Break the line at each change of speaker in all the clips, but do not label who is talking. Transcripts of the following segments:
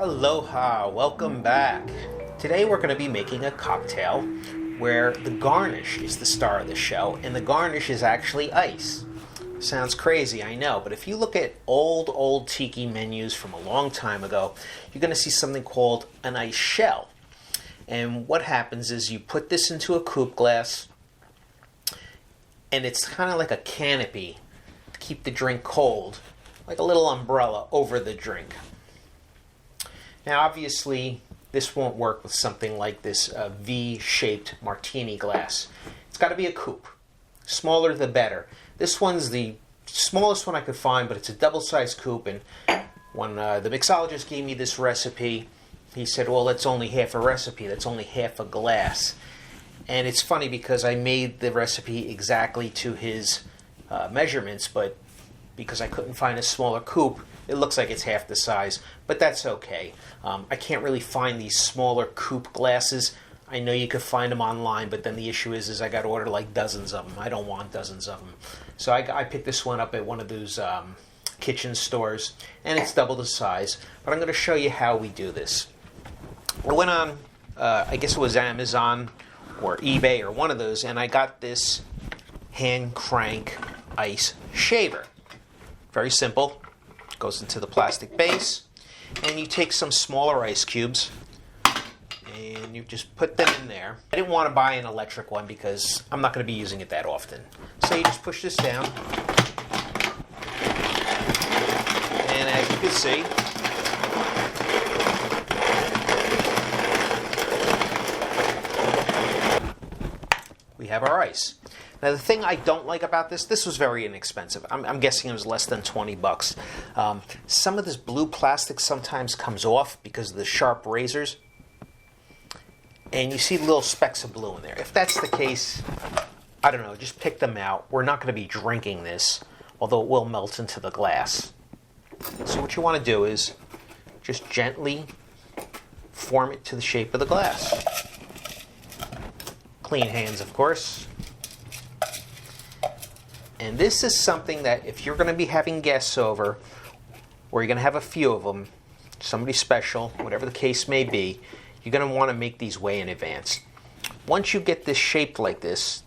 Aloha, welcome back. Today we're going to be making a cocktail where the garnish is the star of the show, and the garnish is actually ice. Sounds crazy, I know, but if you look at old tiki menus from a long time ago, you're going to see something called an ice shell. And what happens is you put this into a coupe glass, and it's kind of like a canopy to keep the drink cold, like a little umbrella over the drink. Now, obviously, this won't work with something like this V-shaped martini glass. It's got to be a coupe. Smaller the better. This one's the smallest one I could find, but it's a double-sized coupe. And when the mixologist gave me this recipe, he said, well, that's only half a recipe. That's only half a glass. And it's funny because I made the recipe exactly to his measurements, but because I couldn't find a smaller coupe, it looks like it's half the size, but that's okay. I can't really find these smaller coupe glasses. I know you could find them online, but then the issue is I got to order like dozens of them. I don't want dozens of them. So I picked this one up at one of those kitchen stores, and it's double the size. But I'm going to show you how we do this. I went on, I guess it was Amazon or eBay or one of those, and I got this hand crank ice shaver. Very simple. Goes into the plastic base, and you take some smaller ice cubes and you just put them in there. I didn't want to buy an electric one because I'm not going to be using it that often. So you just push this down, and as you can see, we have our ice. Now, the thing I don't like about this was very inexpensive. I'm guessing it was less than 20 bucks. Some of this blue plastic sometimes comes off because of the sharp razors, and you see little specks of blue in there. If that's the case, I don't know, just pick them out. We're not going to be drinking this, although it will melt into the glass. So what you want to do is just gently form it to the shape of the glass. Clean hands, of course. And this is something that if you're going to be having guests over, or you're going to have a few of them, somebody special, whatever the case may be, you're going to want to make these way in advance. Once you get this shaped like this,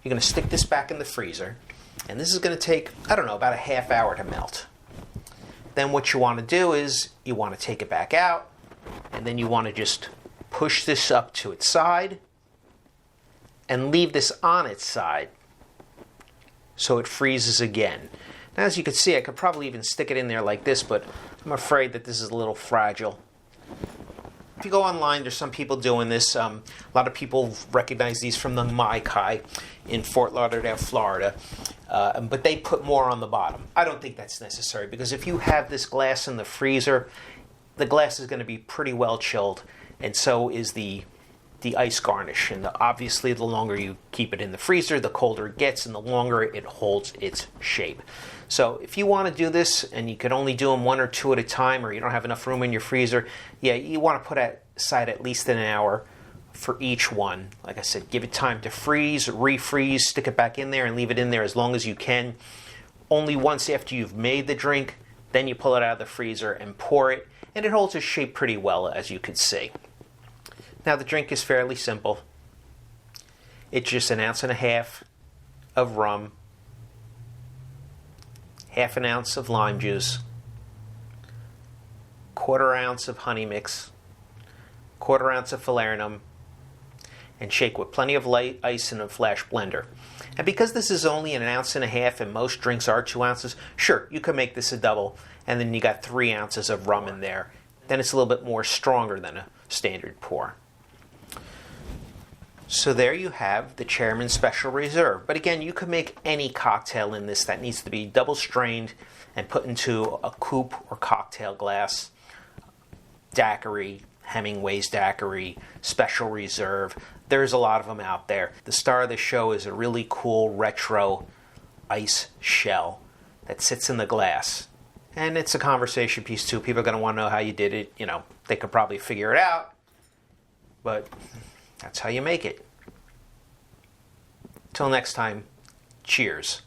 you're going to stick this back in the freezer, and this is going to take, I don't know, about a half hour to melt. Then what you want to do is you want to take it back out, and then you want to just push this up to its side and leave this on its side so it freezes again. Now, as you can see, I could probably even stick it in there like this, but I'm afraid that this is a little fragile. If you go online, there's some people doing this. A lot of people recognize these from the Mai Kai in Fort Lauderdale, Florida, but they put more on the bottom. I don't think that's necessary, because if you have this glass in the freezer, the glass is going to be pretty well chilled, and so is the ice garnish. And obviously, the longer you keep it in the freezer, the colder it gets, and the longer it holds its shape. So if you want to do this, and you can only do them one or two at a time, or you don't have enough room in your freezer, yeah, you want to put aside at least an hour for each one. Like I said, give it time to freeze, refreeze, stick it back in there, and leave it in there as long as you can. Only once after you've made the drink, then you pull it out of the freezer and pour it, and it holds its shape pretty well, as you can see. Now, the drink is fairly simple. It's just 1.5 ounces of rum, 1/2 ounce of lime juice, 1/4 ounce of honey mix, 1/4 ounce of falernum, and shake with plenty of light ice in a flash blender. And because this is only 1.5 ounces and most drinks are 2 ounces, sure, you could make this a double, and then you got 3 ounces of rum in there. Then it's a little bit more stronger than a standard pour. So there you have the Chairman's Special Reserve. But again, you could make any cocktail in this that needs to be double strained and put into a coupe or cocktail glass. Daiquiri, Hemingway's Daiquiri, Special Reserve. There's a lot of them out there. The star of the show is a really cool retro ice shell that sits in the glass. And it's a conversation piece too. People are going to want to know how you did it. You know, they could probably figure it out. But that's how you make it. Till next time, cheers.